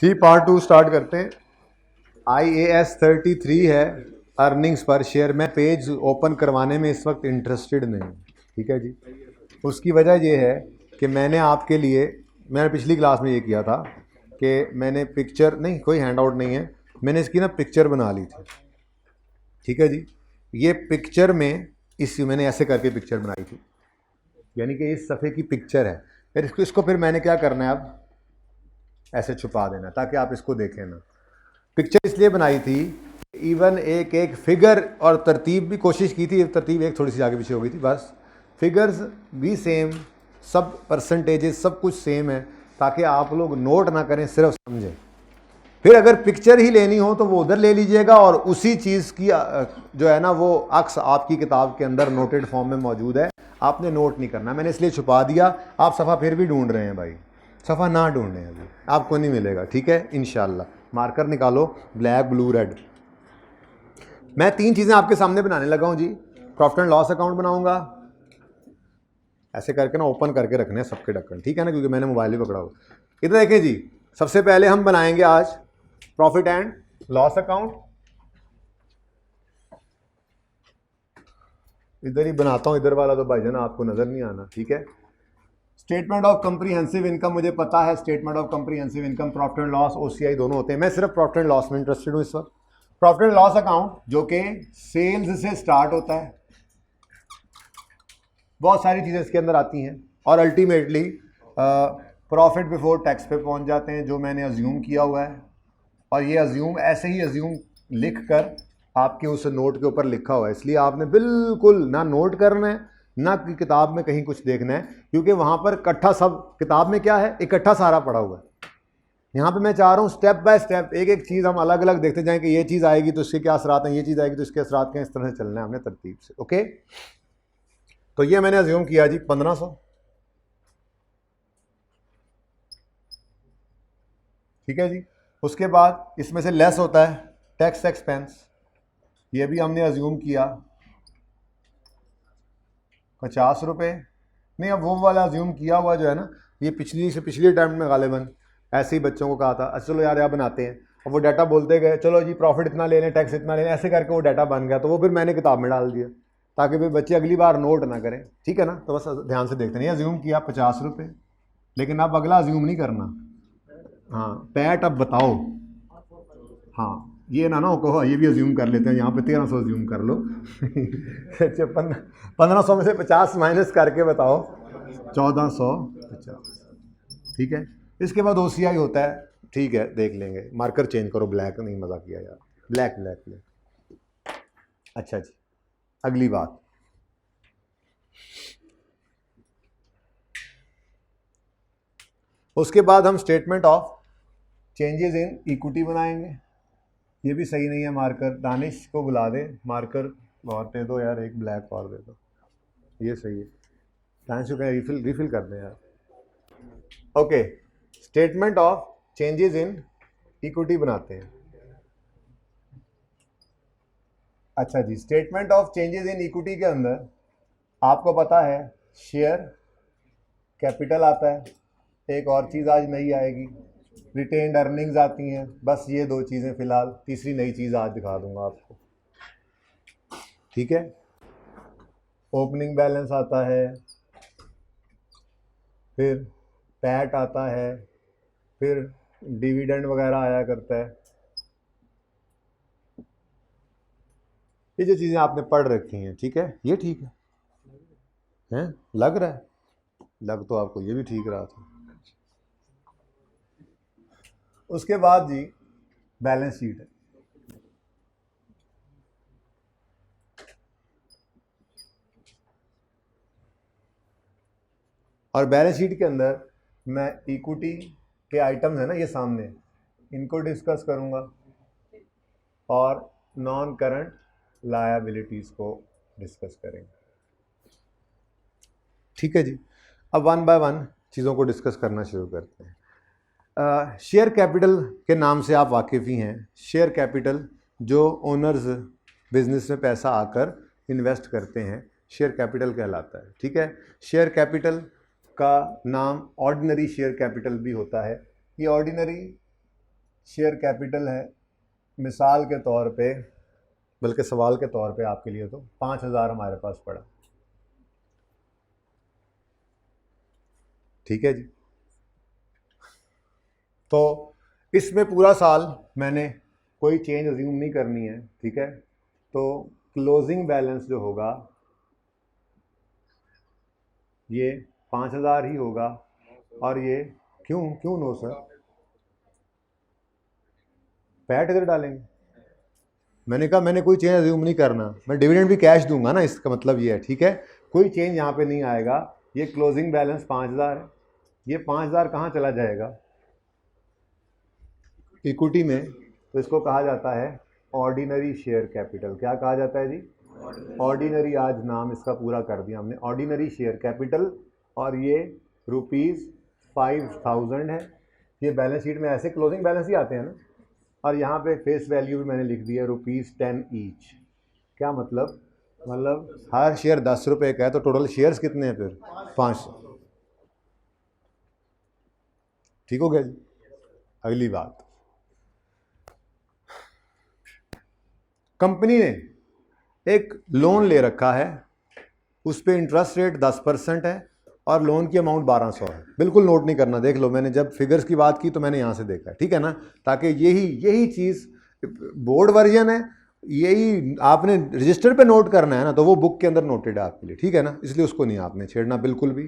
जी part 2 start करते हैं। IAS 33 है अर्निंग्स पर शेयर। मैं पेज ओपन करवाने में इस वक्त इंटरेस्टेड नहीं हूँ, ठीक है जी। उसकी वजह ये है कि मैंने आपके लिए, मैंने पिछली क्लास में ये किया था कि मैंने पिक्चर नहीं, कोई हैंड आउट नहीं है, मैंने इसकी ना पिक्चर बना ली थी, ठीक है जी। ये पिक्चर में मैंने ऐसे करके पिक्चर बनाई थी, यानी कि इस सफ़े की पिक्चर है। फिर इसको फिर मैंने क्या करना है, अब ऐसे छुपा देना ताकि आप इसको देखें ना। पिक्चर इसलिए बनाई थी, इवन एक एक फिगर और तरतीब भी कोशिश की थी, तरतीब एक थोड़ी सी आगे पीछे हो गई थी, बस फिगर्स भी सेम, सब परसेंटेजेस सब कुछ सेम है ताकि आप लोग नोट ना करें, सिर्फ समझें। फिर अगर पिक्चर ही लेनी हो तो वो उधर ले लीजिएगा और उसी चीज़ की जो है ना वो अक्स आपकी किताब के अंदर नोटेड फॉर्म में मौजूद है, आपने नोट नहीं करना। मैंने इसलिए छुपा दिया। आप सफ़ा फिर भी ढूंढ रहे हैं भाई, सफ़ा ना ढूंढें, अभी आपको नहीं मिलेगा, ठीक है इंशाल्लाह। मार्कर निकालो, ब्लैक ब्लू रेड। मैं 3 चीज़ें आपके सामने बनाने लगा हूँ जी। प्रॉफिट एंड लॉस अकाउंट बनाऊंगा, ऐसे करके ना ओपन करके रखने हैं सबके ढक्कन, ठीक है ना, क्योंकि मैंने मोबाइल ही पकड़ा हुआ। इधर देखें जी, सबसे पहले हम बनाएंगे आज प्रॉफिट एंड लॉस अकाउंट। इधर ही बनाता हूं, इधर वाला तो भाईजान आपको नजर नहीं आना, ठीक है। स्टेटमेंट ऑफ कंप्रीहेंसिव इनकम मुझे पता है, statement of comprehensive income, profit and loss, OCI दोनों होते हैं। मैं सिर्फ प्रॉफिट एंड लॉस में इंटरेस्टेड हूं इस वक्त। प्रॉफिट एंड लॉस अकाउंट जो कि सेल्स से स्टार्ट होता है, बहुत सारी चीज़ें इसके अंदर आती हैं और अल्टीमेटली प्रॉफिट बिफोर टैक्स पे पहुंच जाते हैं, जो मैंने अज्यूम किया हुआ है। और ये अज्यूम ऐसे ही अज्यूम लिख कर आपके उस नोट के ऊपर लिखा हुआ है, इसलिए आपने बिल्कुल ना नोट करना है ना कि किताब में कहीं कुछ देखना है, क्योंकि वहाँ पर इकट्ठा सब, किताब में क्या है, इकट्ठा सारा पड़ा हुआ है। यहाँ पे मैं चाह रहा हूँ स्टेप बाय स्टेप एक एक चीज़ हम अलग अलग देखते जाएं कि ये चीज़ आएगी तो इसके क्या असरात हैं, ये चीज़ आएगी तो इसके असरात क्या हैं, इस तरह से चलना है हमने तरतीब से। ओके, तो ये मैंने अज्यूम किया जी 1500, ठीक है जी। उसके बाद इसमें से लेस होता है टैक्स एक्सपेंस, ये भी हमने अज्यूम किया 50 रुपये। नहीं, अब वो वाला अज्यूम किया हुआ जो है ना, ये पिछली से पिछले टाइम में गालिबन ऐसे ही बच्चों को कहा था, अच्छा चलो यार बनाते हैं, और वो डाटा बोलते गए चलो जी प्रॉफिट इतना ले लें, टैक्स इतना ले लें, ऐसे करके वो डाटा बन गया। तो वो फिर मैंने किताब में डाल दिया ताकि भाई बच्चे अगली बार नोट ना करें, ठीक है ना। तो बस ध्यान से देखते नहीं, अज्यूम किया 50 रुपये, लेकिन अब अगला अज्यूम नहीं करना। हाँ पैट, अब बताओ, हाँ ये ना कहो ये भी अज्यूम कर लेते हैं, यहाँ पे 1300 अज्यूम कर लो। अच्छा 1500 में से 50 माइनस करके बताओ, 1450, ठीक है। इसके बाद OCI होता है, ठीक है देख लेंगे। मार्कर चेंज करो, ब्लैक नहीं, मजा किया यार, ब्लैक ब्लैक ब्लैक। अच्छा जी, अगली बात, उसके बाद हम statement of changes in equity बनाएंगे। ये भी सही नहीं है मार्कर, दानिश को बुला दे, मार्कर और दे दो यार, एक ब्लैक और दे दो, ये सही है। दानिश को कहें रिफिल कर दें यार। Okay, statement of changes in equity बनाते हैं। अच्छा जी, statement of changes in equity के अंदर आपको पता है शेयर कैपिटल आता है, एक और चीज़ आज नई आएगी, रिटेन्ड अर्निंग्स आती हैं। बस ये 2 चीज़ें फिलहाल, तीसरी नई चीज़ आज दिखा दूंगा आपको, ठीक है। ओपनिंग बैलेंस आता है, फिर पैट आता है, फिर डिविडेंड वगैरह आया करता है। ये जो चीज़ें आपने पढ़ रखी हैं, ठीक है, ये ठीक है, हैं लग रहा है, लग तो आपको ये भी ठीक रहा था। उसके बाद जी बैलेंस शीट है, और बैलेंस शीट के अंदर मैं इक्विटी के आइटम्स है ना ये सामने, इनको डिस्कस करूंगा और नॉन करंट लायबिलिटीज़ को डिस्कस करेंगे, ठीक है जी। अब वन बाय वन चीज़ों को डिस्कस करना शुरू करते हैं। शेयर कैपिटल के नाम से आप वाकिफ़ ही हैं। शेयर कैपिटल जो ओनर्स बिजनेस में पैसा आकर इन्वेस्ट करते हैं, शेयर कैपिटल कहलाता है, ठीक है। शेयर कैपिटल का नाम ऑर्डिनरी शेयर कैपिटल भी होता है। ये ऑर्डिनरी शेयर कैपिटल है, मिसाल के तौर पे, बल्कि सवाल के तौर पे आपके लिए तो 5,000 हमारे पास पड़ा, ठीक है जी। तो इसमें पूरा साल मैंने कोई चेंज अज्यूम नहीं करनी है, ठीक है। तो क्लोजिंग बैलेंस जो होगा ये 5,000 ही होगा, और ये क्यों 9 सर, पैट इधर डालेंगे। मैंने कहा मैंने कोई चेंज अज्यूम नहीं करना, मैं डिविडेंड भी कैश दूंगा ना, इसका मतलब ये है, ठीक है। कोई चेंज यहाँ पे नहीं आएगा। ये क्लोजिंग बैलेंस 5,000 है, ये 5,000 कहाँ चला जाएगा, इक्विटी में। तो इसको कहा जाता है ऑर्डिनरी शेयर कैपिटल। क्या कहा जाता है जी, ऑर्डिनरी। आज नाम इसका पूरा कर दिया हमने, ऑर्डिनरी शेयर कैपिटल। और ये ₹5,000 है। ये बैलेंस शीट में ऐसे क्लोजिंग बैलेंस ही आते हैं ना। और यहाँ पे फेस वैल्यू भी मैंने लिख दिया ₹10 ईच। क्या मतलब हर शेयर 10 रुपये का है, तो टोटल शेयर्स कितने हैं फिर 500। ठीक हो गया जी। अगली बात, कंपनी ने एक लोन ले रखा है, उस पर इंटरेस्ट रेट 10% है और लोन की अमाउंट 1,200 है। बिल्कुल नोट नहीं करना, देख लो, मैंने जब फिगर्स की बात की तो मैंने यहाँ से देखा है, ठीक है ना, ताकि यही चीज़ बोर्ड वर्जन है, यही आपने रजिस्टर पे नोट करना है ना, तो वो बुक के अंदर नोटेड है आपके लिए, ठीक है ना, इसलिए उसको नहीं आपने छेड़ना बिल्कुल भी।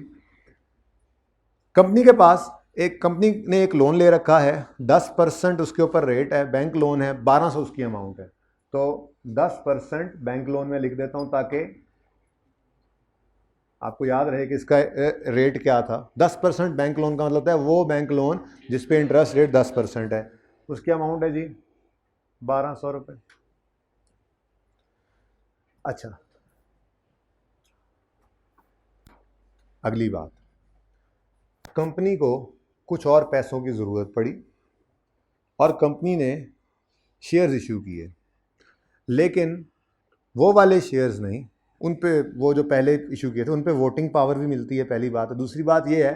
कंपनी के पास कंपनी ने एक लोन ले रखा है, 10% उसके ऊपर रेट है, बैंक लोन है, 1,200 उसकी अमाउंट है। तो 10% बैंक लोन में लिख देता हूँ ताकि आपको याद रहे कि इसका रेट क्या था। 10% बैंक लोन का मतलब होता है वो बैंक लोन जिस पे इंटरेस्ट रेट 10% है। उसकी अमाउंट है जी 1,200 रुपये। अच्छा, अगली बात, कंपनी को कुछ और पैसों की ज़रूरत पड़ी और कंपनी ने शेयर्स इशू किए, लेकिन वो वाले शेयर्स नहीं, उन पे वो जो पहले इशू किए थे उन पे वोटिंग पावर भी मिलती है, पहली बात। दूसरी बात ये है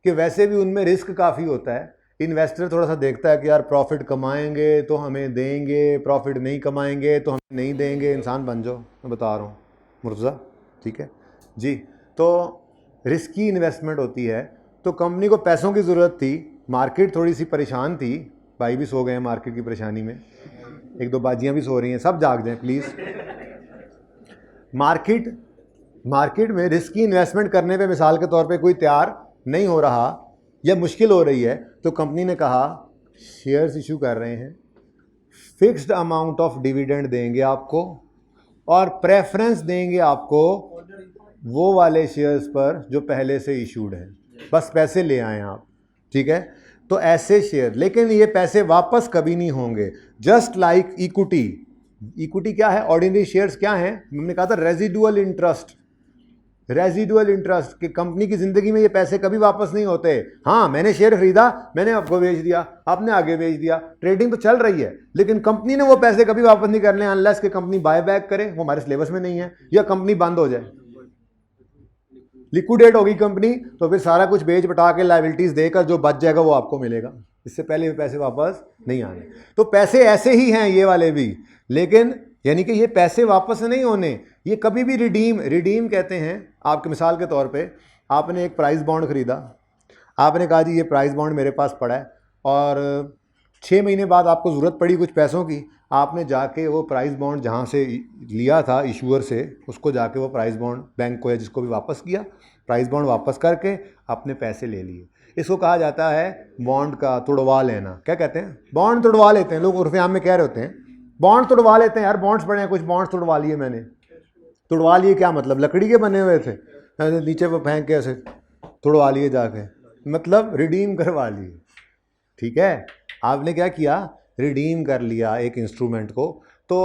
कि वैसे भी उनमें रिस्क काफ़ी होता है। इन्वेस्टर थोड़ा सा देखता है कि यार प्रॉफिट कमाएंगे तो हमें देंगे, प्रॉफिट नहीं कमाएंगे तो हमें नहीं देंगे। इंसान बन जाओ, मैं बता रहा हूँ मुर्तज़ा, ठीक है जी। तो रिस्की इन्वेस्टमेंट होती है। तो कंपनी को पैसों की ज़रूरत थी, मार्केट थोड़ी सी परेशान थी, भाई भी सो गए हैं मार्केट की परेशानी में, एक दो बाजियाँ भी सो रही हैं, सब जाग जाएं प्लीज़। मार्केट में रिस्की इन्वेस्टमेंट करने पे मिसाल के तौर पे कोई तैयार नहीं हो रहा या मुश्किल हो रही है, तो कंपनी ने कहा शेयर्स इशू कर रहे हैं, फिक्स्ड अमाउंट ऑफ डिविडेंड देंगे आपको और प्रेफरेंस देंगे आपको वो वाले शेयर्स पर जो पहले से इशूड है, बस पैसे ले आएँ आप, ठीक है। तो ऐसे शेयर, लेकिन ये पैसे वापस कभी नहीं होंगे, जस्ट लाइक इक्विटी। इक्विटी क्या है, ऑर्डिनरी शेयर्स क्या हैं, हमने कहा था रेजिडुअल इंटरेस्ट। रेजिडुअल इंटरेस्ट कि कंपनी की जिंदगी में ये पैसे कभी वापस नहीं होते। हाँ, मैंने शेयर खरीदा, मैंने आपको बेच दिया, आपने आगे बेच दिया, ट्रेडिंग तो चल रही है, लेकिन कंपनी ने वो पैसे कभी वापस नहीं करने अनलेस कि कंपनी बाय बैक करे, वो हमारे सिलेबस में नहीं है, या कंपनी बंद हो जाए, लिक्विडेट होगी कंपनी, तो फिर सारा कुछ बेच बटा के लायबिलिटीज देकर जो बच जाएगा वो आपको मिलेगा, इससे पहले पैसे वापस नहीं आने। तो पैसे ऐसे ही हैं ये वाले भी, लेकिन यानी कि ये पैसे वापस नहीं होने, ये कभी भी रिडीम कहते हैं। आपके मिसाल के तौर पे आपने एक प्राइस बॉन्ड खरीदा, आपने कहा जी ये प्राइस बॉन्ड मेरे पास पड़ा है, और 6 महीने बाद आपको ज़रूरत पड़ी कुछ पैसों की, आपने जाके वो प्राइस बॉन्ड जहाँ से लिया था इशूअर से, उसको जाके वो प्राइस बॉन्ड बैंक को या जिसको भी वापस किया, प्राइस बॉन्ड वापस करके अपने पैसे ले लिए। इसको कहा जाता है बॉन्ड का तुड़वा लेना। क्या कहते हैं, बॉन्ड तुड़वा लेते हैं लोग, उर्फ़े आम में कह रहे होते हैं बॉन्ड तुड़वा लेते हैं, यार बॉन्ड्स पड़े हैं, कुछ बॉन्ड्स तुड़वा लिए मैंने। तुड़वा लिए क्या मतलब, लकड़ी के बने हुए थे, नीचे वो फेंक के ऐसे तुड़वा लिए जाके, मतलब रिडीम करवा लिए, ठीक है। आपने क्या किया, रिडीम कर लिया एक इंस्ट्रूमेंट को। तो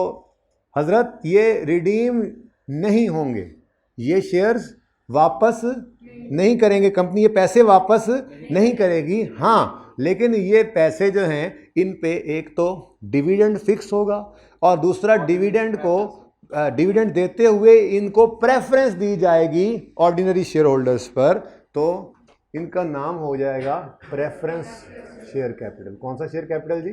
हजरत ये रिडीम नहीं होंगे, ये शेयर्स वापस नहीं करेंगे, कंपनी ये पैसे वापस नहीं करेगी। हाँ, लेकिन ये पैसे जो हैं इन पे एक तो डिविडेंड फिक्स होगा, और दूसरा डिविडेंड देते हुए इनको प्रेफरेंस दी जाएगी ऑर्डिनरी शेयर होल्डर्स पर, तो इनका नाम हो जाएगा प्रेफरेंस शेयर कैपिटल। कौन सा share capital G,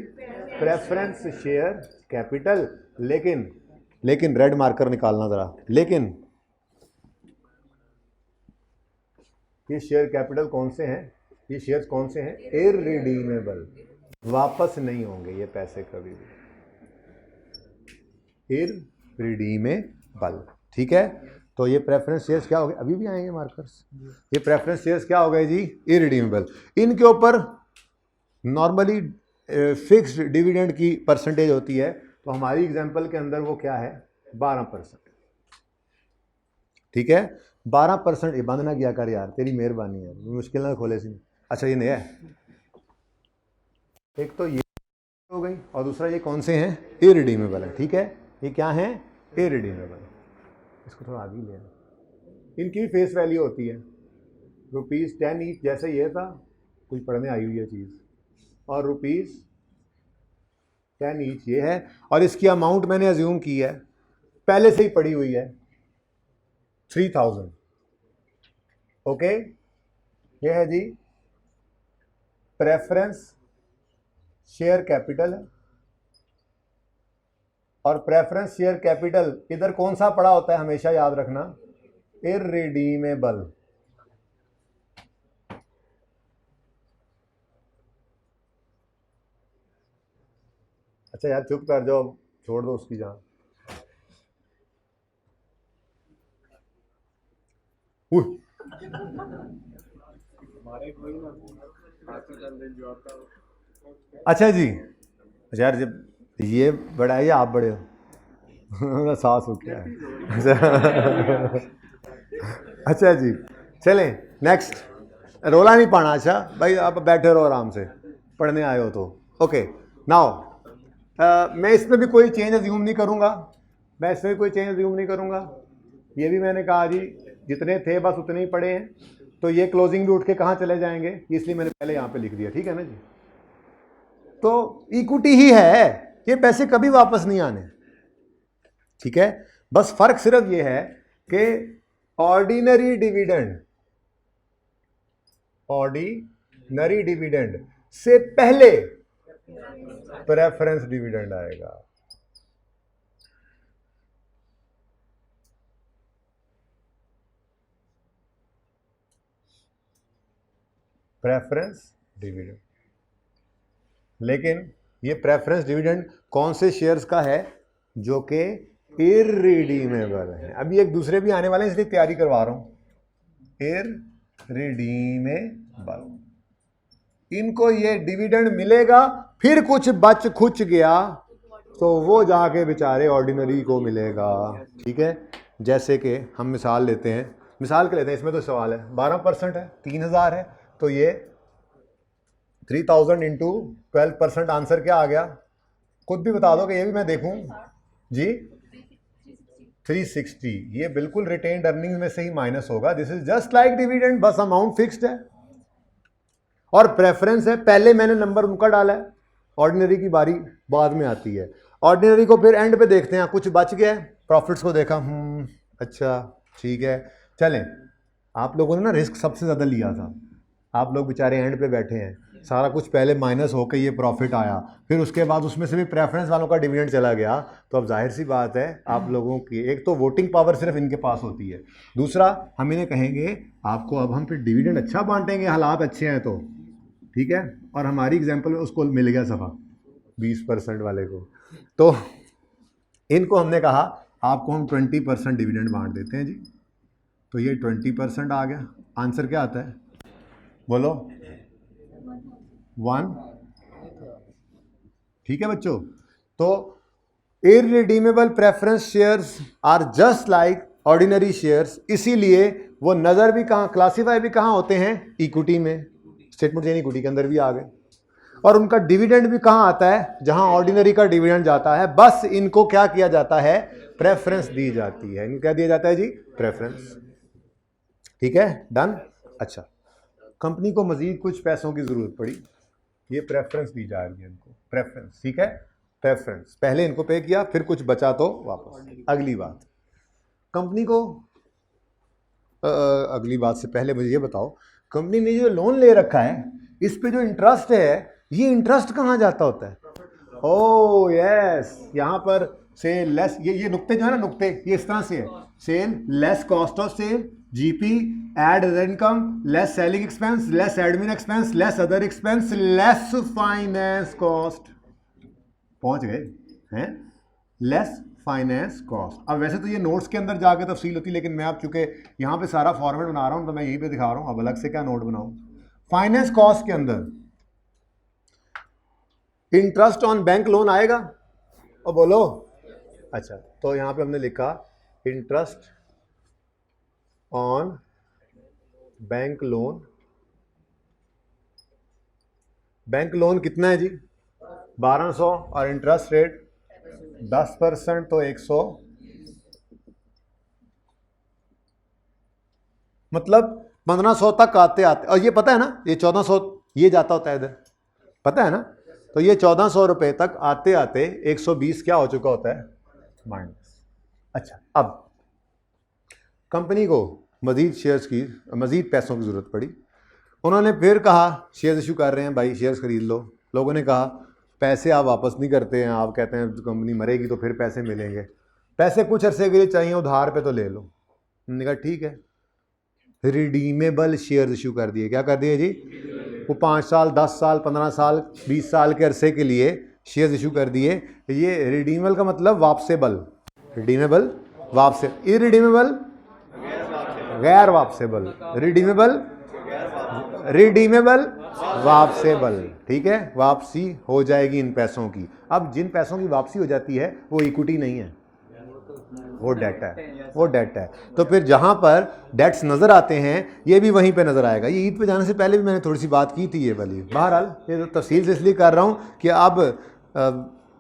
preference share capital, लेकिन रेड मार्कर निकालना जरा, लेकिन ये शेयर कैपिटल कौन से हैं, ये शेयर्स कौन से हैं, इररिडीमेबल, वापस नहीं होंगे ये पैसे कभी भी, इररिडीमेबल। ठीक है, तो ये प्रेफरेंस शेयर्स क्या हो गए, अभी भी आएंगे मार्कर्स, ये प्रेफरेंस शेयर्स क्या हो गए जी, इररिडीमेबल। इनके ऊपर नॉर्मली फिक्स्ड डिविडेंड की परसेंटेज होती है, तो हमारी एग्जांपल के अंदर वो क्या है, 12%। ठीक है, 12%। ये बंद ना किया कर यार, तेरी मेहरबानी है, मुश्किल ना खोले सी। अच्छा ये नया है, एक तो ये हो गई और दूसरा ये कौन से हैं, इररिडीमेबल है। ठीक है, ये क्या है, इररिडीमेबल। इसको थोड़ा आगे ले, इनकी फेस वैल्यू होती है ₹10 ईच, जैसे ये था कुछ पढ़ने आई हुई है चीज़, और ₹10 ईच ये है, और इसकी अमाउंट मैंने अज्यूम की है, पहले से ही पड़ी हुई है 3000। ओके, ये है जी प्रेफरेंस शेयर कैपिटल है, और प्रेफरेंस शेयर कैपिटल इधर कौन सा पड़ा होता है, हमेशा याद रखना, इररिडीमेबल। अच्छा यार चुप कर जाओ, छोड़ दो उसकी जान। अच्छा जी, अच्छा यार जब ये बड़ा है या आप बड़े हो सास हो क्या है अच्छा जी, चलें नेक्स्ट, रोला नहीं पाना। अच्छा भाई आप बैठे रहो आराम से, पढ़ने आए हो तो। ओके नाउ मैं इसमें भी कोई चेंज अज्यूम नहीं करूँगा, मैं इसमें कोई चेंज अज्यूम नहीं करूँगा। ये भी मैंने कहा जी जितने थे बस उतने ही पड़े हैं, तो ये क्लोजिंग भी उठ के कहाँ चले जाएंगे, इसलिए मैंने पहले यहाँ पे लिख दिया। ठीक है ना जी, तो इक्विटी ही है, ये पैसे कभी वापस नहीं आने। ठीक है, बस फर्क सिर्फ ये है कि ऑर्डिनरी डिविडेंड से पहले प्रेफरेंस डिविडेंड आएगा। प्रेफरेंस डिविडेंड, लेकिन ये प्रेफरेंस डिविडेंड कौन से शेयर्स का है, जो कि इररिडीमेबल है। अभी एक दूसरे भी आने वाले हैं इसलिए तैयारी करवा रहा हूं, इररिडीमेबल। इनको ये डिविडेंड मिलेगा, फिर कुछ बच खुच गया तो वो जाके बेचारे ऑर्डिनरी को मिलेगा। ठीक है, जैसे कि हम मिसाल लेते हैं, मिसाल के लेते हैं, इसमें तो सवाल है 12% है, 3000 है, तो ये 3000 इंटू 12% आंसर क्या आ गया, खुद भी बता दो कि ये भी मैं देखूं जी, 360। ये बिल्कुल रिटेन्ड अर्निंग में से ही माइनस होगा, this is just like dividend, बस अमाउंट फिक्स्ड है और प्रेफरेंस है। पहले मैंने नंबर उनका डाला है, ऑर्डिनरी की बारी बाद में आती है। ऑर्डिनरी को फिर एंड पे देखते हैं, कुछ बच गया, प्रॉफिट्स को देखा, अच्छा ठीक है। चलें, आप लोगों ने ना रिस्क सबसे ज़्यादा लिया था, आप लोग बेचारे एंड पे बैठे हैं, सारा कुछ पहले माइनस होकर ये प्रॉफिट आया, फिर उसके बाद उसमें से भी प्रेफरेंस वालों का डिविडेंड चला गया, तो अब जाहिर सी बात है आप लोगों की एक तो वोटिंग पावर सिर्फ इनके पास होती है, दूसरा हम इन्हें कहेंगे आपको अब हम फिर डिविडेंड अच्छा बांटेंगे, हालात अच्छे हैं तो ठीक है, और हमारी एग्जाम्पल में उसको मिल गया सफ़ा 20% वाले को, तो इनको हमने कहा आपको हम 20% डिविडेंड बांट देते हैं जी, तो ये 20% आ गया। आंसर क्या आता है बोलो, 1। ठीक है बच्चों, तो irredeemable preference shares are just like ordinary shares, इसीलिए वो नज़र भी कहाँ, क्लासीफाई भी कहाँ होते हैं, इक्विटी में, स्टेटमेंट यानी इक्विटी के अंदर भी आ गए, और उनका डिविडेंड भी कहाँ आता है, जहां ऑर्डिनरी का डिविडेंड जाता है, बस इनको क्या किया जाता है, प्रेफरेंस दी जाती है। इनको क्या दिया जाता है जी, प्रेफरेंस। ठीक है, डन। अच्छा, कंपनी को मजीद कुछ पैसों की जरूरत पड़ी, ये प्रेफरेंस दी जा रही है इनको, प्रेफरेंस। ठीक है, प्रेफरेंस, पहले इनको पे किया, फिर कुछ बचा तो वापस। अगली बात, कंपनी को अगली बात से पहले मुझे ये बताओ, कंपनी ने जो लोन ले रखा है इस पे जो इंटरेस्ट है, ये इंटरेस्ट कहाँ जाता होता है, ओ यस, यहाँ पर सेल लेस, ये नुक्ते जो है ना, नुक्ते ये इस तरह से है, sale less cost of sale, GP add other income less selling expense less admin expense less other expense less finance cost. पहुंच गए हैं, लेस फाइनेंस कॉस्ट। अब वैसे तो ये नोट्स के अंदर जाके तफसील होती, लेकिन मैं अब चूंकि यहाँ पे सारा फॉर्मेट बना रहा हूँ तो मैं यहीं पे दिखा रहा हूँ, अब अलग से क्या नोट बनाऊँ। फाइनेंस कॉस्ट के अंदर इंटरेस्ट ऑन बैंक लोन आएगा, और बोलो। अच्छा, तो यहाँ पे हमने लिखा interest on bank loan. Bank loan कितना है जी? 1200, और इंटरेस्ट रेट 10%, तो 100, मतलब 1500 तक आते आते, और ये पता है ना, ये 1400 ये जाता होता है इधर, पता है ना, तो ये 1400 रुपये तक आते आते 120 क्या हो चुका होता है? माइनस। अच्छा, अब कंपनी को मजीद शेयर्स की, मजीद पैसों की ज़रूरत पड़ी। उन्होंने फिर कहा शेयर्स इशू कर रहे हैं भाई, शेयर्स खरीद लो। लोगों ने कहा पैसे आप वापस नहीं करते हैं, आप कहते हैं कंपनी मरेगी तो फिर पैसे मिलेंगे, पैसे कुछ अरसे के लिए चाहिए, उधार पे तो ले लो। उन्होंने कहा ठीक है, रिडीमेबल शेयर्स इशू कर दिए। क्या कर दिए जी? वो 5 साल 10 साल 15 साल 20 साल के अरसे के लिए शेयर्स इशू कर दिए। ये रिडीमेबल का मतलब वापसेबल, रिडीमेबल वापसे, इरिडीमेबल गैर वापसेबल, रिडीमेबल रिडीमेबल वापसेबल। ठीक है, वापसी हो जाएगी इन पैसों की। अब जिन पैसों की वापसी हो जाती है वो इक्विटी नहीं है, वो डेट है, वो डेट है। तो फिर जहां पर डेट्स नज़र आते हैं ये भी वहीं पे नज़र आएगा। ये ईद पे जाने से पहले भी मैंने थोड़ी सी बात की थी ये वाली। बहरहाल ये तो तफसील से इसलिए कर रहा हूँ कि अब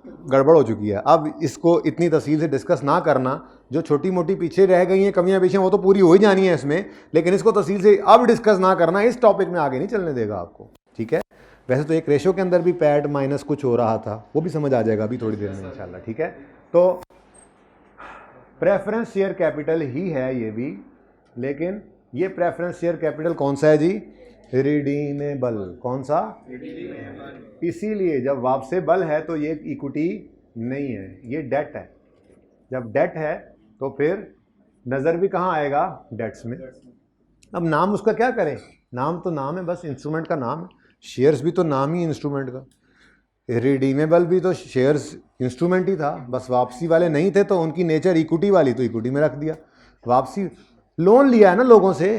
गड़बड़ हो चुकी है, अब इसको इतनी तफसील से डिस्कस ना करना। जो छोटी मोटी पीछे रह गई हैं कमियां पेशियां वो तो पूरी हो ही जानी है इसमें, लेकिन इसको तफसील से अब डिस्कस ना करना, इस टॉपिक में आगे नहीं चलने देगा आपको। ठीक है, वैसे तो एक रेशो के अंदर भी पैड माइनस कुछ हो रहा था, वो भी समझ आ जाएगा अभी थोड़ी देर में इंशाल्लाह। ठीक है, तो प्रेफरेंस शेयर कैपिटल ही है ये भी, लेकिन ये प्रेफरेंस शेयर कैपिटल कौन सा है जी? रिडीमेबल। कौन सा? इसीलिए जब वापसेबल है तो ये इक्विटी नहीं है, ये डेट है। जब डेट है तो फिर नज़र भी कहाँ आएगा? डेट्स में। अब नाम उसका क्या करें? नाम तो नाम है, बस इंस्ट्रूमेंट का नाम है। शेयर्स भी तो नाम ही इंस्ट्रूमेंट का, रिडीमेबल भी तो शेयर्स इंस्ट्रूमेंट ही था, बस वापसी वाले नहीं थे तो उनकी नेचर इक्विटी वाली, तो इक्विटी में रख दिया। वापसी लोन लिया है ना लोगों से,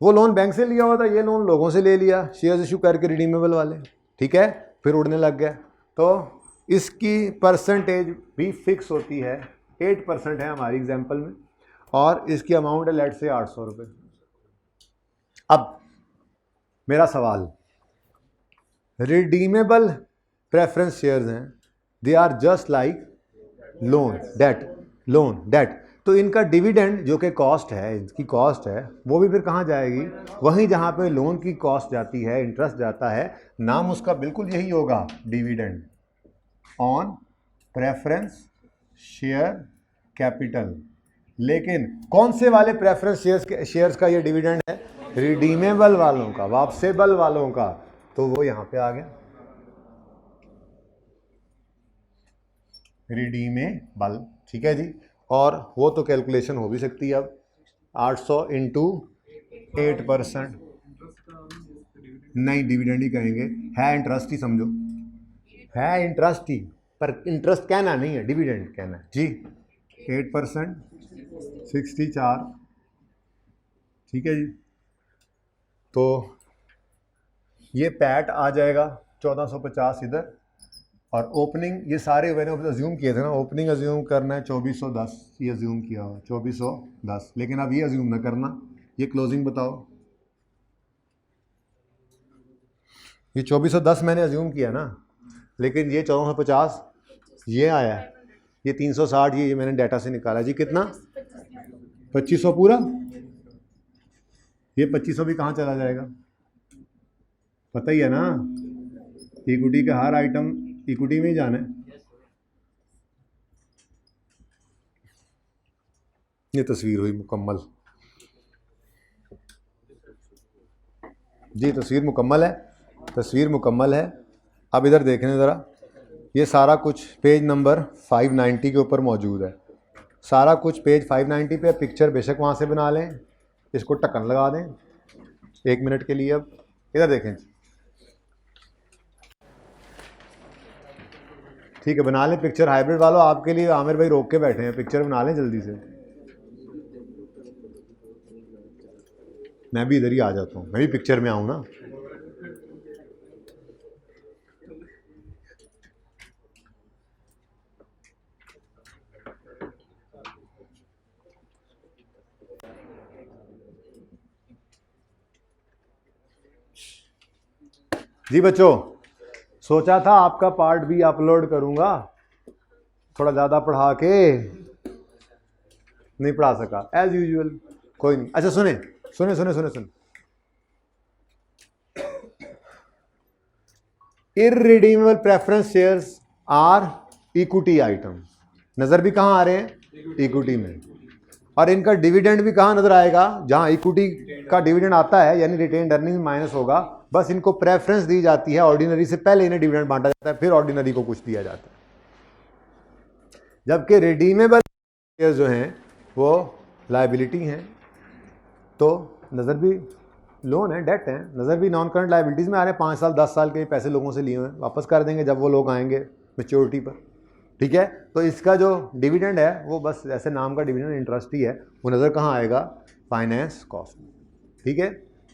वो लोन बैंक से लिया हुआ था, ये लोन लोगों से ले लिया शेयर्स इशू करके रिडीमेबल वाले। ठीक है, फिर उड़ने लग गया। तो इसकी परसेंटेज भी फिक्स होती है, 8% है हमारी एग्जाम्पल में, और इसकी अमाउंट है लेट से 800 रुपये। अब मेरा सवाल, रिडीमेबल प्रेफरेंस शेयर्स हैं, they are just like loan debt, loan debt, तो इनका डिविडेंड जो कि कॉस्ट है, इसकी कॉस्ट है, वो भी फिर कहाँ जाएगी? वहीं जहाँ पे लोन की कॉस्ट जाती है, इंटरेस्ट जाता है। नाम उसका बिल्कुल यही होगा, dividend on preference share capital. लेकिन कौन से वाले प्रेफरेंस शेयर्स का ये डिविडेंड है? रिडीमेबल वालों का, वापसेबल वालों का, तो वो यहाँ पे आ गया रिडीमेबल। ठीक है जी, और वो तो कैलकुलेशन हो भी सकती है। अब 800 इंटू 8%, नहीं डिविडेंड ही कहेंगे, है इंटरेस्ट ही समझो, है इंटरेस्ट ही, पर इंटरेस्ट कहना नहीं है, डिविडेंड कहना है जी। 8% 64। ठीक है जी, तो ये पैट आ जाएगा 1450 इधर, और ओपनिंग ये सारे मैंने अज्यूम किए थे ना, ओपनिंग अज्यूम करना है 2410, ये अज्यूम किया हुआ 2410, लेकिन अब ये अज्यूम ना करना, ये क्लोजिंग बताओ। ये 2410 मैंने अज्यूम किया ना, लेकिन ये 1450 ये आया, ये 360 ये मैंने डाटा से निकाला जी। कितना? 2500 पूरा। ये 2500 भी कहाँ चला जाएगा? पता ही है ना, इक्विटी का हर आइटम इक्विटी में ही जाना है। ये तस्वीर हुई मुकम्मल जी, तस्वीर मुकम्मल है, तस्वीर मुकम्मल है। अब इधर देखने ज़रा, ये सारा कुछ पेज नंबर 590 के ऊपर मौजूद है। सारा कुछ पेज 590 पे। पिक्चर बेशक वहाँ से बना लें, इसको ढक्कन लगा दें 1 मिनट के लिए। अब इधर देखें, ठीक है, बना लें पिक्चर। हाइब्रिड वालों, आपके लिए आमिर भाई रोक के बैठे हैं, पिक्चर बना लें जल्दी से। मैं भी इधर ही आ जाता हूँ, मैं भी पिक्चर में आऊँ ना। जी बच्चों, सोचा था आपका पार्ट भी अपलोड करूंगा, थोड़ा ज़्यादा पढ़ा के नहीं पढ़ा सका, एज यूजुअल। कोई नहीं। अच्छा सुने सुने सुने सुने सुने, irredeemable preference shares are equity item. नज़र भी कहाँ आ रहे हैं? इक्विटी में। और इनका डिविडेंड भी कहाँ नजर आएगा? जहाँ इक्विटी का डिविडेंड आता है, यानी रिटेन्ड अर्निंग माइनस होगा। बस इनको प्रेफरेंस दी जाती है, ऑर्डिनरी से पहले इन्हें डिविडेंड बांटा जाता है, फिर ऑर्डिनरी को कुछ दिया जाता है। जबकि रिडीमेबल शेयर्स जो हैं वो लायबिलिटी हैं, तो नज़र भी लोन है, डेट है, नज़र भी नॉन करंट लायबिलिटीज़ में आ रहे हैं। 5 साल 10 साल के पैसे लोगों से लिए हुए हैं, वापस कर देंगे जब वो लोग आएंगे मैच्योरिटी पर। ठीक है, तो इसका जो डिविडेंड है वो बस ऐसे नाम का डिविडेंड इंटरेस्ट ही है, वो नज़र कहाँ आएगा? Finance cost. ठीक है,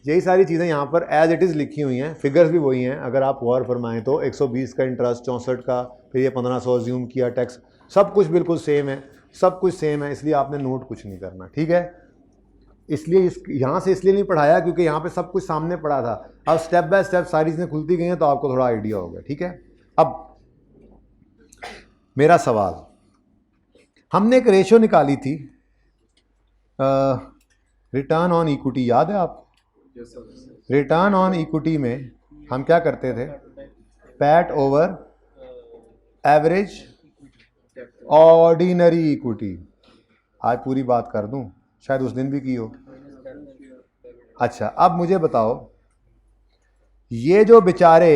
यही सारी चीज़ें यहाँ पर एज इट इज़ लिखी हुई हैं, फिगर्स भी वही हैं। अगर आप गौर फरमाएँ तो 120 का इंटरेस्ट, 64 का, फिर ये 1500 अज्यूम किया टैक्स, सब कुछ बिल्कुल सेम है, सब कुछ सेम है, इसलिए आपने नोट कुछ नहीं करना। ठीक है, इसलिए यहाँ से इसलिए नहीं पढ़ाया क्योंकि यहाँ पे सब कुछ सामने पड़ा था। अब स्टेप बाय स्टेप सारी चीज़ें खुलती गई हैं तो आपको थोड़ा आइडिया हो गया। ठीक है, अब मेरा सवाल, हमने एक रेशो निकाली थी रिटर्न ऑन इक्विटी, याद है आपको? रिटर्न ऑन इक्विटी में हम क्या करते थे? PAT over average ordinary equity. आज पूरी बात कर दूं, शायद उस दिन भी की हो। अच्छा, अब मुझे बताओ, ये जो बेचारे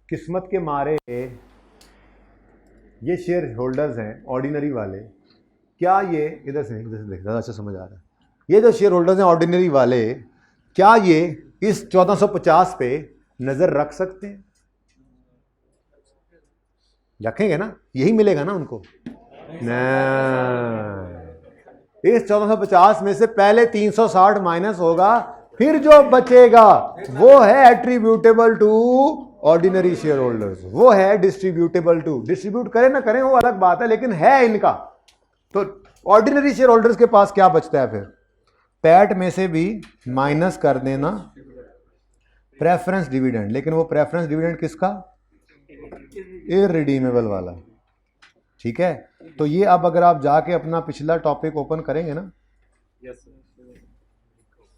किस्मत के मारे ये शेयर होल्डर्स हैं ऑर्डिनरी वाले, क्या ये इधर से देख, ज़्यादा अच्छा समझ आ रहा है, ये जो शेयर होल्डर्स हैं ऑर्डिनरी वाले, क्या ये इस 1450 पे नज़र रख सकते हैं? रखेंगे ना, यही मिलेगा ना उनको? नहीं, इस 1450 में से पहले 360 माइनस होगा, फिर जो बचेगा वो है attributable to ordinary share holders, वो है डिस्ट्रीब्यूटेबल टू। डिस्ट्रीब्यूट करें ना करें वो अलग बात है, लेकिन है इनका। तो ऑर्डिनरी शेयर होल्डर्स के पास क्या बचता है? फिर पैट में से भी माइनस कर देना प्रेफरेंस डिविडेंड, लेकिन वो प्रेफरेंस डिविडेंड किसका? इररिडीमेबल वाला। ठीक है, तो ये अब अगर आप जाके अपना पिछला टॉपिक ओपन करेंगे ना,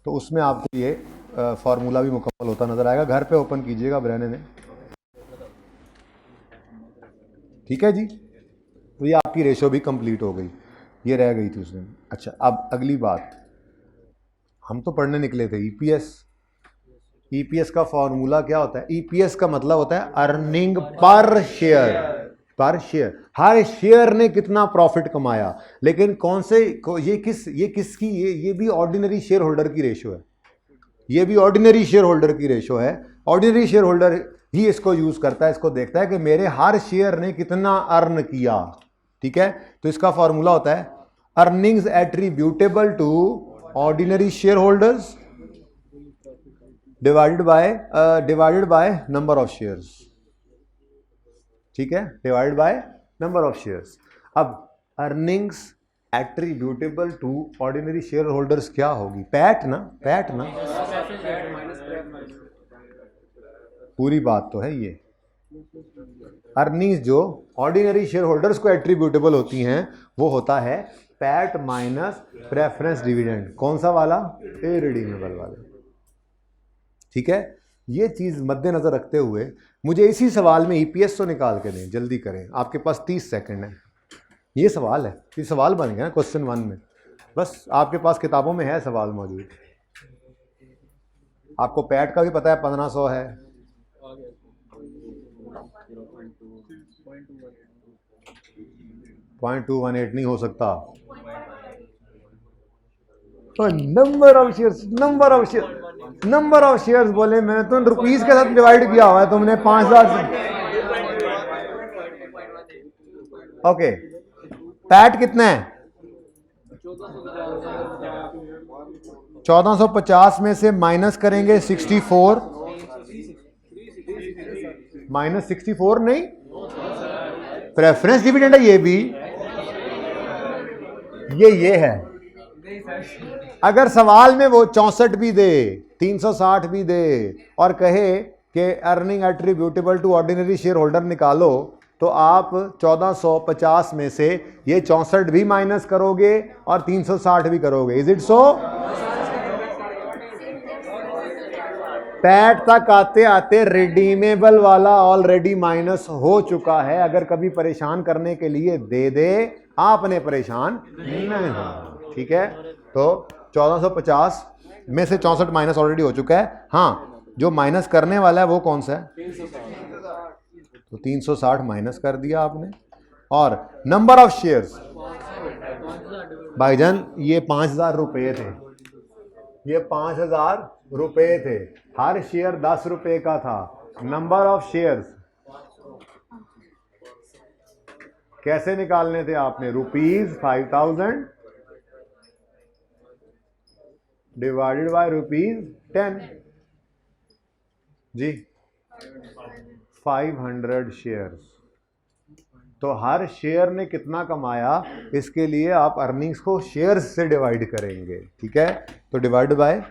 तो उसमें आपको ये फॉर्मूला भी मुकम्मल होता नजर आएगा। घर पे ओपन कीजिएगा, रहने में। ठीक है जी, तो ये आपकी रेशो भी कंप्लीट हो गई, ये रह गई थी उस दिन। अच्छा, अब अगली बात, हम तो पढ़ने निकले थे ईपीएस। ईपीएस का फॉर्मूला क्या होता है? ईपीएस का मतलब होता है अर्निंग पर शेयर। पर शेयर, हर शेयर ने कितना प्रॉफिट कमाया। लेकिन कौन से ये किसकी? ये भी ऑर्डिनरी शेयर होल्डर की रेशो है, ये भी ऑर्डिनरी शेयर होल्डर की रेशो है। ऑर्डिनरी शेयर होल्डर ही इसको यूज करता है, इसको देखता है कि मेरे हर शेयर ने कितना अर्न किया। ठीक है, तो इसका फॉर्मूला होता है earnings attributable to ordinary share holders divided by number of shares. ठीक है, divided by number of shares. अब earnings attributable to ordinary share holders क्या होगी? पैट ना, पैट ना, पूरी बात तो है ये। अर्निंग्स जो ऑर्डिनरी शेयर होल्डर्स को एट्रीब्यूटेबल होती हैं वो होता है पैट माइनस प्रेफरेंस डिविडेंड। कौन सा वाला? इररिडीमेबल वाला। ठीक है, ये चीज मद्देनजर रखते हुए मुझे इसी सवाल में ईपीएस तो निकाल के दें, जल्दी करें, आपके पास 30 सेकंड है। ये सवाल है, ये सवाल बन गया क्वेश्चन 1 में, बस आपके पास किताबों में है सवाल मौजूद। आपको पैट का भी पता है 1500 है, 0.218 नहीं हो सकता। Number of shares, number of share, number of shares बोले, मैंने तो रुपीस के साथ डिवाइड किया हुआ है तुमने 5000 से। ओके, पैट कितना है? 1450 में से माइनस करेंगे 64, माइनस 64 नहीं, प्रेफरेंस डिविडेंड है ये भी, ये है। अगर सवाल में वो 64 भी दे, 360 भी दे और कहे कि earning attributable to ordinary share holder निकालो, तो आप 1450 में से ये 64 भी माइनस करोगे और 360 भी करोगे। Is it so? पैट तक आते आते रिडीमेबल वाला ऑलरेडी माइनस हो चुका है। अगर कभी परेशान करने के लिए दे दे, आपने परेशान नहीं होना, ठीक है? तो 1450 में से 64 माइनस ऑलरेडी हो चुका है। हाँ, जो माइनस करने वाला है वो कौन सा है? तो 360 माइनस कर दिया आपने। और नंबर ऑफ शेयर्स, भाईजान ये 5000 रुपये थे, ये 5000 रुपये थे, हर शेयर 10 रुपये का था। नंबर ऑफ शेयर्स कैसे निकालने थे आपने? ₹5000 डिवाइडेड बाय ₹10 जी, 500 शेयर्स। तो हर शेयर ने कितना कमाया, इसके लिए आप अर्निंग्स को शेयर्स से डिवाइड करेंगे, ठीक है? तो डिवाइड बाय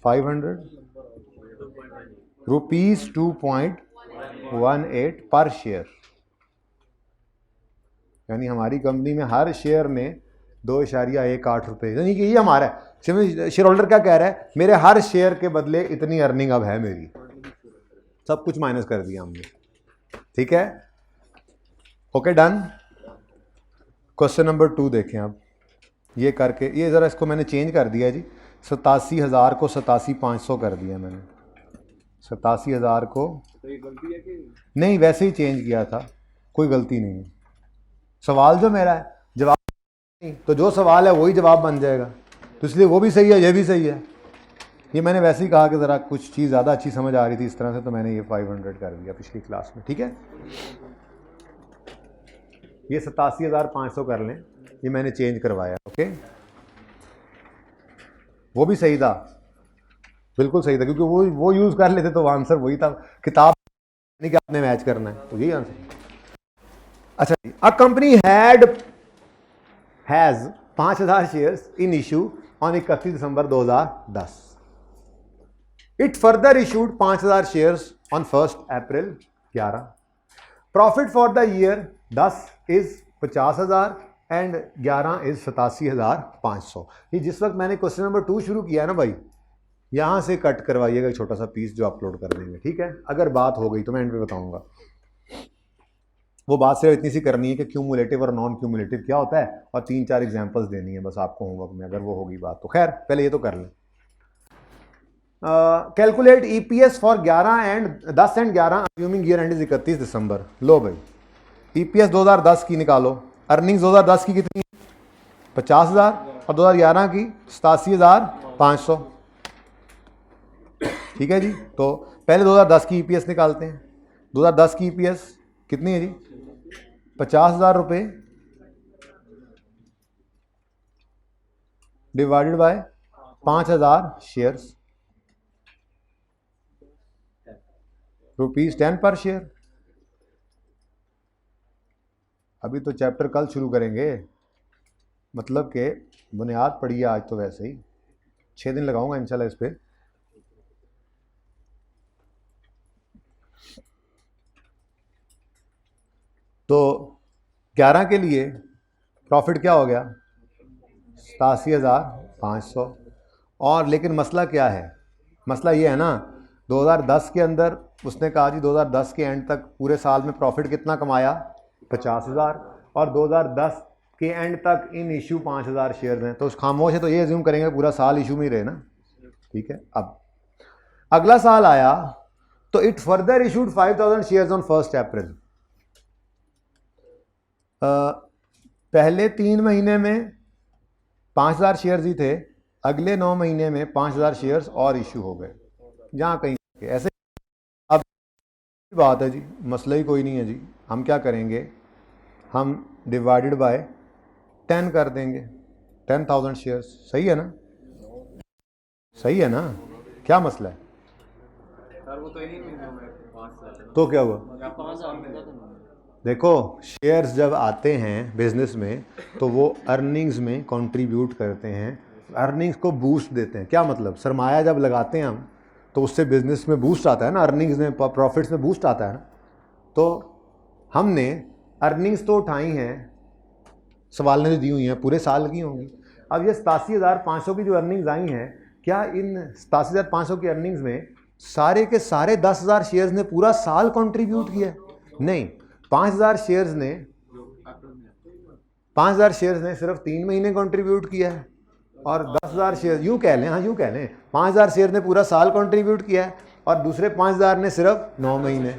500, ₹2.18 पर शेयर। यानी हमारी कंपनी में हर शेयर ने 2.18 रुपये, यानी कि ये हमारा है। शेयर होल्डर क्या कह रहा है? मेरे हर शेयर के बदले इतनी अर्निंग अब है मेरी। सब कुछ माइनस कर दिया हमने, ठीक है? Okay, done. क्वेश्चन नंबर 2 देखें अब। ये करके, ये ज़रा इसको मैंने चेंज कर दिया जी, 87,000 को 87,500 कर दिया मैंने। 87,000 को नहीं, वैसे ही चेंज किया था, कोई गलती नहीं है। सवाल जो मेरा है, जवाब नहीं, तो जो सवाल है वही जवाब बन जाएगा। तो इसलिए वो भी सही है, ये भी सही है। ये मैंने वैसे ही कहा कि ज़रा कुछ चीज़ ज़्यादा अच्छी समझ आ रही थी इस तरह से, तो मैंने ये 500 कर दिया पिछली क्लास में, ठीक है? ये 87,500 कर लें, ये मैंने चेंज करवाया, ओके? वो भी सही था, बिल्कुल सही था, क्योंकि वो यूज़ कर लेते तो आंसर वही था। किताब नहीं कि आपने मैच करना है, तो यही आंसर। अच्छा, a company has 5000 shares in issue on 31 December 2010। It further issued 5000 shares on 1 April 11। Profit for the year 10 is 50,000 and 11 is 87,500। ये जिस वक्त मैंने क्वेश्चन नंबर 2 शुरू किया है ना भाई, यहां से कट करवाइएगा छोटा सा पीस जो अपलोड कर देंगे, ठीक है? अगर बात हो गई तो मैं एंड पे बताऊंगा। वो बात सिर्फ इतनी सी करनी है कि क्यूमुलेटिव और नॉन क्यूमुलेटिव क्या होता है, और 3-4 एग्जांपल्स देनी है बस आपको होमवर्क में, अगर वो होगी बात तो। खैर, पहले ये तो कर लें। Calculate EPS for 10 and 11 assuming year and is 31 दिसंबर। लो भाई, ईपीएस 2010 की निकालो। अर्निंग्स 2010 की कितनी? 50,000 और 2011 की 87,500, ठीक है जी? तो पहले 2010 की ईपीएस निकालते हैं। 2010 की ईपीएस कितनी है जी? 50,000 रुपये डिवाइडेड बाय 5,000 शेयर्स, ₹10 पर शेयर। अभी तो चैप्टर कल शुरू करेंगे, मतलब कि बुनियाद पड़ी है आज, तो वैसे ही 6 दिन लगाऊंगा इंशाल्लाह इस पे। तो 11 के लिए प्रॉफिट क्या हो गया? 87,500। और लेकिन मसला क्या है? मसला ये है ना, 2010 के अंदर उसने कहा जी 2010 के एंड तक पूरे साल में प्रॉफिट कितना कमाया? 50,000। और 2010 के एंड तक इन इशू 5,000 शेयर्स हैं, तो उस खामोश है तो ये एज्यूम करेंगे पूरा साल इशू में ही रहे ना, ठीक है? अब अगला साल आया तो it further issued 5000 shares on 1 अप्रैल। पहले 3 महीने में 5000 शेयर्स ही थे, अगले 9 महीने में 5000 शेयर्स और इशू हो गए, जहाँ कहीं ऐसे। अब बात है जी, मसला ही कोई नहीं है जी। हम क्या करेंगे, हम डिवाइडेड बाय 10 कर देंगे, 10,000 शेयर्स। सही है ना, सही है ना, क्या मसला है? वो तो क्या हुआ? देखो, शेयर्स जब आते हैं बिजनेस में तो वो अर्निंग्स में कंट्रीब्यूट करते हैं, अर्निंग्स को बूस्ट देते हैं। क्या मतलब, सरमाया जब लगाते हैं हम तो उससे बिजनेस में बूस्ट आता है ना, अर्निंग्स में, प्रॉफिट्स में बूस्ट आता है ना। तो हमने अर्निंग्स तो उठाई हैं, सवाल ने जो दी हुई हैं पूरे साल की होंगी। अब ये 87,500 की जो अर्निंग्स आई हैं, क्या इन 87,500 की अर्निंग्स में सारे के सारे 10,000 शेयर्स ने पूरा साल कंट्रीब्यूट किया? नहीं, 5,000 शेयर्स ने सिर्फ 3 महीने कंट्रीब्यूट किया है, और 10,000 शेयर, यूँ कह लें, हाँ यूँ कह लें, 5,000 शेयर ने पूरा साल कंट्रीब्यूट किया है और दूसरे 5,000 ने सिर्फ 9 महीने।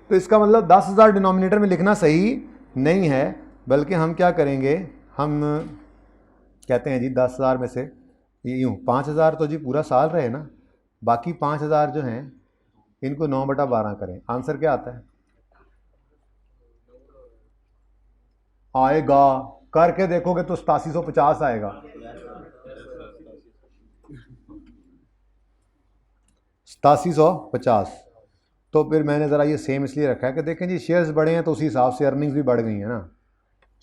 तो इसका मतलब 10,000 डिनोमिनेटर में लिखना सही नहीं है, बल्कि हम क्या करेंगे, हम कहते हैं जी 10,000 में से ये यूँ 5,000 तो जी पूरा साल रहे ना, बाकी 5,000 जो हैं इनको 9/12 करें। आंसर क्या आता है? आएगा, करके देखोगे तो 8750 आएगा। 8750। तो फिर मैंने ज़रा ये सेम इसलिए रखा है कि देखें जी, शेयर्स बढ़े हैं तो उसी हिसाब से अर्निंग्स भी बढ़ गई हैं ना।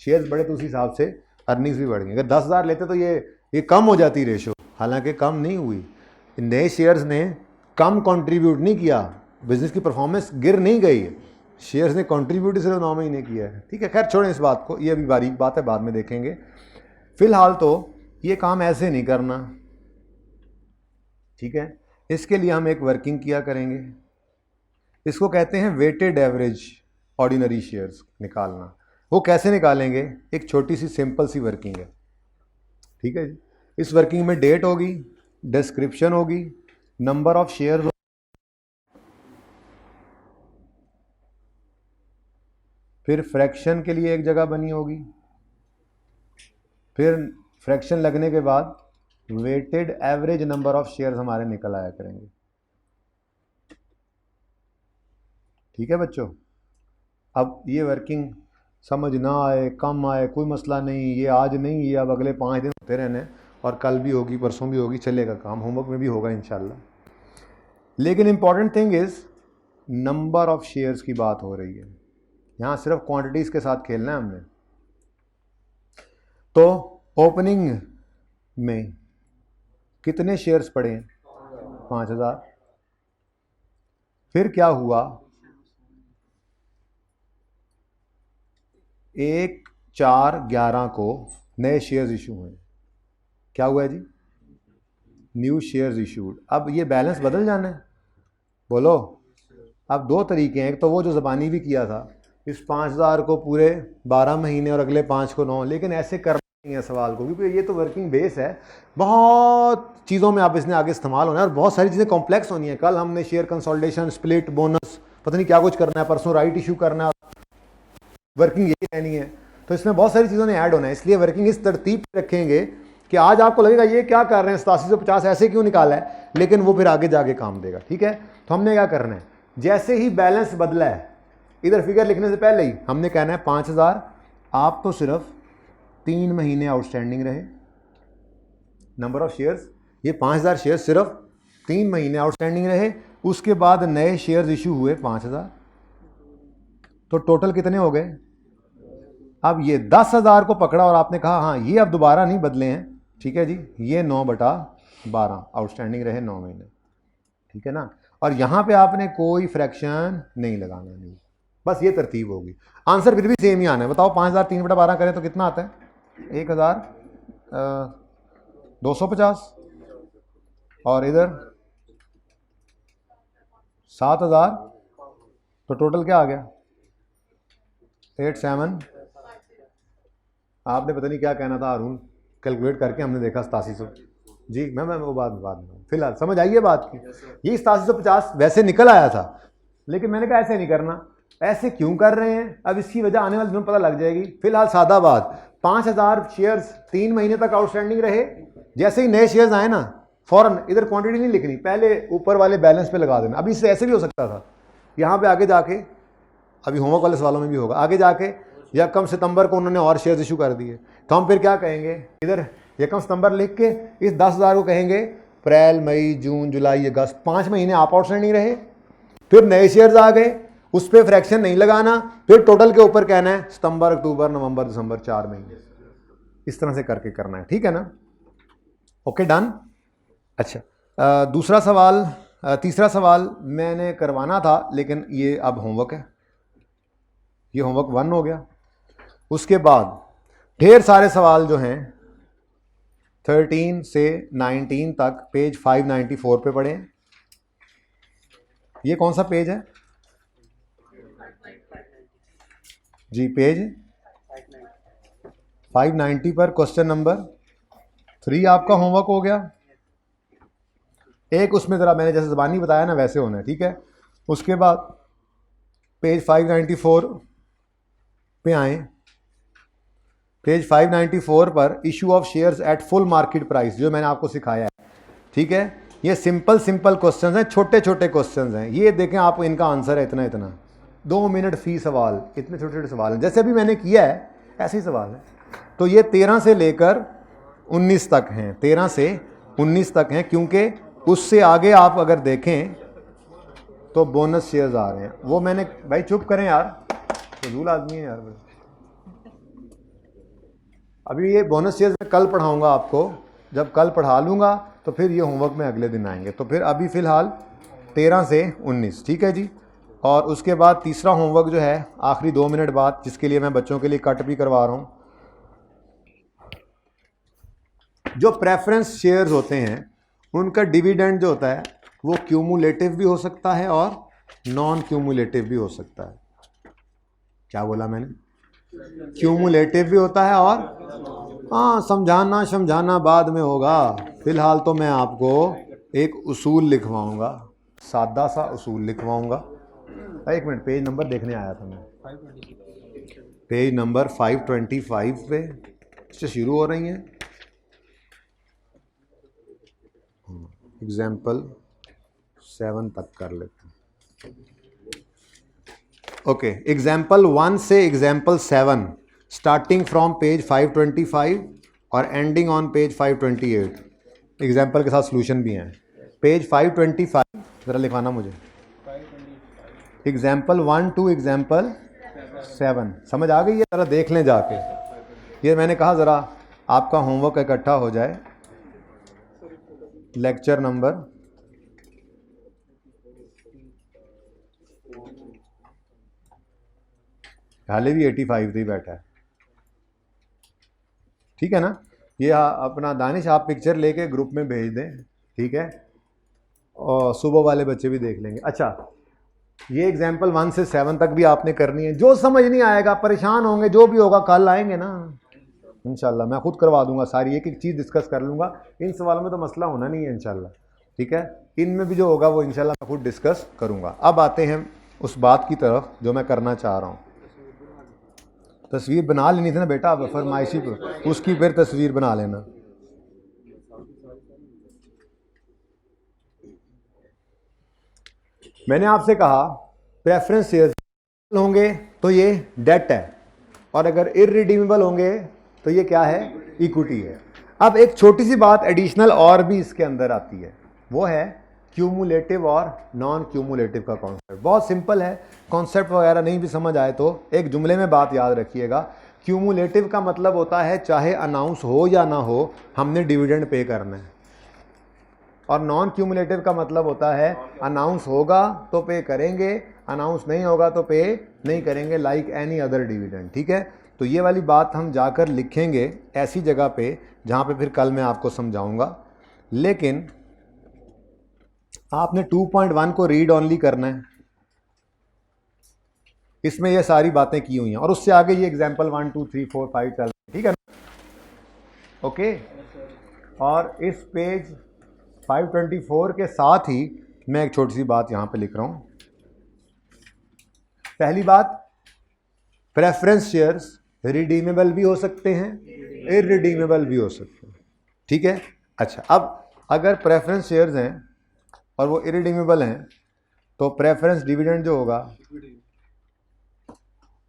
शेयर्स बढ़े तो उसी हिसाब से अर्निंग्स भी बढ़ गई। अगर 10,000 लेते तो ये कम हो जाती रेशो, हालांकि कम नहीं हुई। नए शेयर्स ने कम कंट्रीब्यूट नहीं किया, बिजनेस की परफॉर्मेंस गिर नहीं गई, शेयर्स ने कंट्रीब्यूट सिर्फ 9 महीने किया है। ठीक है, खैर छोड़ें इस बात को, ये अभी बारीक बात है, बाद में देखेंगे। फिलहाल तो ये काम ऐसे नहीं करना, ठीक है। इसके लिए हम एक वर्किंग किया करेंगे, इसको कहते हैं वेटेड एवरेज ऑर्डिनरी शेयर्स निकालना। वो कैसे निकालेंगे, एक छोटी सी सिंपल सी वर्किंग है, ठीक है जी। इस वर्किंग में डेट होगी, डिस्क्रिप्शन होगी, नंबर ऑफ शेयर्स, फिर फ्रैक्शन के लिए एक जगह बनी होगी, फिर फ्रैक्शन लगने के बाद weighted average number of shares हमारे निकल आया करेंगे। ठीक है बच्चों, अब ये वर्किंग समझ ना आए, कम आए, कोई मसला नहीं, ये आज नहीं, ये अब अगले 5 दिन होते रहने, और कल भी होगी, परसों भी होगी, चलेगा काम, होमवर्क में भी होगा इंशाल्लाह। लेकिन important thing is number of shares की बात हो रही है, यहाँ सिर्फ क्वांटिटीज़ के साथ खेलना है हमने। तो ओपनिंग में कितने शेयर्स पड़े हैं? 5,000। फिर क्या हुआ, 1/4/11 को नए शेयर्स इशू हुए। क्या हुआ है जी? New shares issued. अब ये बैलेंस बदल जाना है, बोलो। अब 2 तरीके हैं, एक तो वो जो ज़बानी भी किया था, इस 5,000 को पूरे 12 महीने और अगले 5 को 9, लेकिन ऐसे करना नहीं है सवाल को, क्योंकि ये तो वर्किंग बेस है, बहुत चीज़ों में आप इसने आगे इस्तेमाल होना है और बहुत सारी चीज़ें कॉम्प्लेक्स होनी है। कल हमने शेयर कंसोलिडेशन, स्प्लिट, बोनस, पता नहीं क्या कुछ करना है, परसों राइट इशू करना है, वर्किंग यही रहनी है। तो इसमें बहुत सारी चीज़ों ने ऐड होना है, इसलिए वर्किंग इस तरतीब रखेंगे कि आज आपको लगेगा ये क्या कर रहे हैं, 8750 ऐसे क्यों निकाला है, लेकिन वो फिर आगे जाके काम देगा। ठीक है, तो हमने क्या करना है, जैसे ही बैलेंस बदला है, इधर फिगर लिखने से पहले ही हमने कहना है 5,000 आप तो सिर्फ 3 महीने आउटस्टैंडिंग रहे, नंबर ऑफ शेयर्स, ये 5,000 शेयर्स सिर्फ 3 महीने आउटस्टैंडिंग रहे, उसके बाद नए शेयर्स इशू हुए 5,000, तो टोटल कितने हो गए? अब ये 10,000 को पकड़ा और आपने कहा हाँ ये अब दोबारा नहीं बदले हैं, ठीक है जी, ये 9/12 आउटस्टैंडिंग रहे 9 महीने, ठीक है ना। और यहाँ पे आपने कोई फ्रैक्शन नहीं लगाना, नहीं, बस ये तरतीब होगी। आंसर फिर भी सेम ही आना है। बताओ 5,000 3/12 करें तो कितना आता है? 1,250, और इधर 7,000, तो टोटल क्या आ गया? 87। आपने पता नहीं क्या कहना था हारून, कैलकुलेट करके हमने देखा 8700। जी मैं वो बाद में फिलहाल समझ आइए बात की। ये 8750 वैसे निकल आया था, लेकिन मैंने कहा ऐसे नहीं करना। ऐसे क्यों कर रहे हैं, अब इसकी वजह आने वाले दिनों में पता लग जाएगी। फिलहाल सादा बात, 5000 शेयर्स 3 महीने तक आउटस्टैंडिंग रहे, जैसे ही नए शेयर्स आए ना फौरन इधर क्वांटिटी नहीं लिखनी, पहले ऊपर वाले बैलेंस पे लगा देना। अभी इससे ऐसे भी हो सकता था, यहाँ पे आगे जाके, अभी होमवर्क वाले सवालों में भी होगा, आगे जाके यकम सितंबर को उन्होंने और शेयर्स इशू कर दिए, तो हम फिर क्या कहेंगे, इधर यकम सितंबर लिख के इस 10,000 को कहेंगे अप्रैल मई जून जुलाई अगस्त, 5 महीने आप आउटस्टैंडिंग रहे। फिर नए शेयर्स आ गए, उस पर फ्रैक्शन नहीं लगाना, फिर टोटल के ऊपर कहना है सितंबर अक्टूबर नवंबर दिसंबर 4 महीने, इस तरह से करके करना है। ठीक है ना, ओके डन। अच्छा दूसरा सवाल, तीसरा सवाल मैंने करवाना था लेकिन ये अब होमवर्क है, ये होमवर्क 1 हो गया। उसके बाद ढेर सारे सवाल जो हैं 13 से 19 तक पेज 594 पे पढ़े। ये कौन सा पेज है जी, पेज 590 पर क्वेश्चन नंबर 3 आपका होमवर्क हो गया। एक उसमें ज़रा मैंने जैसे ज़बानी बताया ना वैसे होना है, ठीक है। उसके बाद पेज 594 पे आए, पेज 594 पर issue of shares at full market price जो मैंने आपको सिखाया है, ठीक है। ये सिंपल क्वेश्चंस हैं, छोटे छोटे क्वेश्चंस हैं। ये देखें आप, इनका आंसर है इतना इतना, 2 मिनट फी सवाल, इतने छोटे छोटे सवाल हैं, जैसे अभी मैंने किया है ऐसे ही सवाल है। तो ये 13 से लेकर 19 तक हैं, 13 से 19 तक हैं, क्योंकि उससे आगे आप अगर देखें तो बोनस शेयर्स आ रहे हैं। वो मैंने, भाई चुप करें यार, फजूल आदमी है यार। अभी ये बोनस शेयर्स मैं कल पढ़ाऊंगा आपको, जब कल पढ़ा लूँगा तो फिर ये होमवर्क में अगले दिन आएंगे। तो फिर अभी फ़िलहाल 13 से 19, ठीक है जी। और उसके बाद तीसरा होमवर्क जो है आखिरी 2 मिनट बाद, जिसके लिए मैं बच्चों के लिए कट भी करवा रहा हूँ, जो प्रेफरेंस शेयर्स होते हैं उनका डिविडेंड जो होता है वो क्यूमुलेटिव भी हो सकता है और नॉन क्यूमुलेटिव भी हो सकता है। क्या बोला मैंने, क्यूमुलेटिव भी होता है और हाँ, समझाना बाद में होगा। फिलहाल तो मैं आपको एक उसूल लिखवाऊंगा, सादा सा उसूल लिखवाऊंगा। एक मिनट, पेज नंबर देखने आया था मैं, पेज नंबर 525 पे इससे शुरू हो रही हैं। एग्जाम्पल 7 तक कर लेते हैं। ओके, एग्जाम्पल 1 से एग्जाम्पल 7 स्टार्टिंग फ्रॉम पेज 525 और एंडिंग ऑन पेज 528, एग्जाम्पल के साथ सॉल्यूशन भी हैं। पेज 525 ज़रा लिखवाना मुझे, एग्जाम्पल 1 टू एग्जाम्पल 7 समझ आ गई है, ज़रा देख लें जाके। ये मैंने कहा ज़रा आपका होमवर्क इकट्ठा हो जाए। लेक्चर नंबर हाले भी 85 पे ही बैठा है, ठीक है ना। ये अपना दानिश आप पिक्चर लेके ग्रुप में भेज दें, ठीक है, और सुबह वाले बच्चे भी देख लेंगे। अच्छा, ये एग्जाम्पल 1 से 7 तक भी आपने करनी है। जो समझ नहीं आएगा, परेशान होंगे, जो भी होगा कल आएंगे ना इंशाल्लाह, मैं खुद करवा दूंगा सारी, एक एक चीज़ डिस्कस कर लूँगा। इन सवालों में तो मसला होना नहीं है इंशाल्लाह, ठीक है। इनमें भी जो होगा वो इंशाल्लाह मैं खुद डिस्कस करूँगा। अब आते हैं उस बात की तरफ जो मैं करना चाह रहा हूँ। तस्वीर बना लेनी थी ना बेटा, अब फरमाइशी पर उसकी फिर तस्वीर बना लेना। मैंने आपसे कहा प्रेफरेंस शेयर्स होंगे तो ये डेट है, और अगर इररिडीमेबल होंगे तो ये क्या है, इक्विटी है। अब एक छोटी सी बात एडिशनल और भी इसके अंदर आती है, वो है क्यूमुलेटिव और नॉन क्यूमुलेटिव का कॉन्सेप्ट। बहुत सिंपल है, कॉन्सेप्ट वगैरह नहीं भी समझ आए तो एक जुमले में बात याद रखिएगा। क्यूमुलेटिव का मतलब होता है चाहे अनाउंस हो या ना हो, हमने डिविडेंड पे करना है। और नॉन क्यूमुलेटिव का मतलब होता है अनाउंस होगा तो पे करेंगे, अनाउंस नहीं होगा तो पे नहीं करेंगे, लाइक एनी अदर डिविडेंड, ठीक है। तो ये वाली बात हम जाकर लिखेंगे ऐसी जगह पे जहाँ पे फिर कल मैं आपको समझाऊंगा। लेकिन आपने 2.1 को रीड ऑनली करना है, इसमें ये सारी बातें की हुई हैं, और उससे आगे ये एग्जाम्पल 1 2 3 4 5 चल, ठीक है ना, ओके। और इस पेज 524 के साथ ही मैं एक छोटी सी बात यहाँ पे लिख रहा हूँ। पहली बात, प्रेफरेंस शेयर्स रिडीमेबल भी हो सकते हैं, इररिडीमेबल भी हो सकते हैं, ठीक है। अच्छा, अब अगर प्रेफरेंस शेयर्स हैं और वो इररिडीमेबल हैं तो प्रेफरेंस डिविडेंड जो होगा,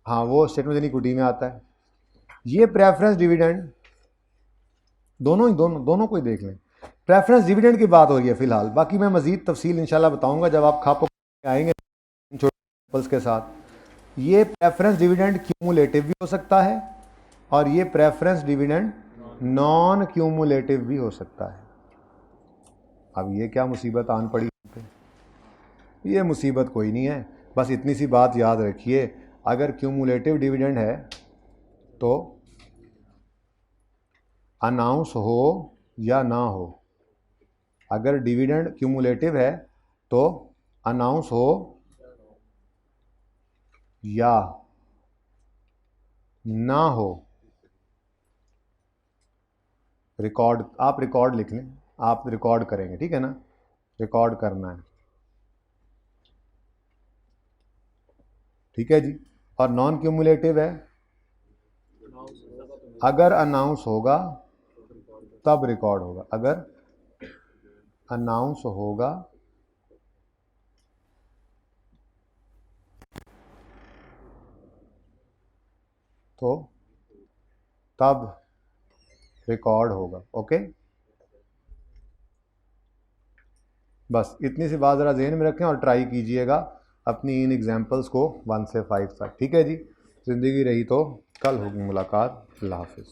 हाँ, वो स्टेटमेंट ऑफ इक्विटी में आता है। ये प्रेफरेंस डिविडेंड दोनों को ही देख लें। प्रेफरेंस डिविडेंड की बात हो रही है फिलहाल, बाकी मैं मजीद तफसील इंशाल्लाह बताऊंगा जब आप खापो आएंगे छोटे एग्जांपल्स के साथ। ये प्रेफरेंस डिविडेंड क्यूमुलेटिव भी हो सकता है और ये प्रेफरेंस डिविडेंड नॉन क्यूमुलेटिव भी हो सकता है। अब ये क्या मुसीबत आन पड़ी पे? ये मुसीबत कोई नहीं है, बस इतनी सी बात याद रखिए, अगर क्यूमुलेटिव डिविडेंड है तो अनाउंस हो या ना हो, अगर डिविडेंड क्यूमुलेटिव है तो अनाउंस हो या ना हो, रिकॉर्ड, आप रिकॉर्ड लिख लें, आप रिकॉर्ड करेंगे, ठीक है ना, रिकॉर्ड करना है, ठीक है जी। और नॉन क्यूमुलेटिव है, अगर अनाउंस होगा तब रिकॉर्ड होगा, अगर अनाउंस होगा तो तब रिकॉर्ड होगा। ओके, बस इतनी सी बात ज़रा ज़हन में रखें और ट्राई कीजिएगा अपनी इन एग्जांपल्स को 1 से 5 तक, ठीक है जी। ज़िंदगी रही तो कल होगी मुलाकात। अल्लाह हाफिज़।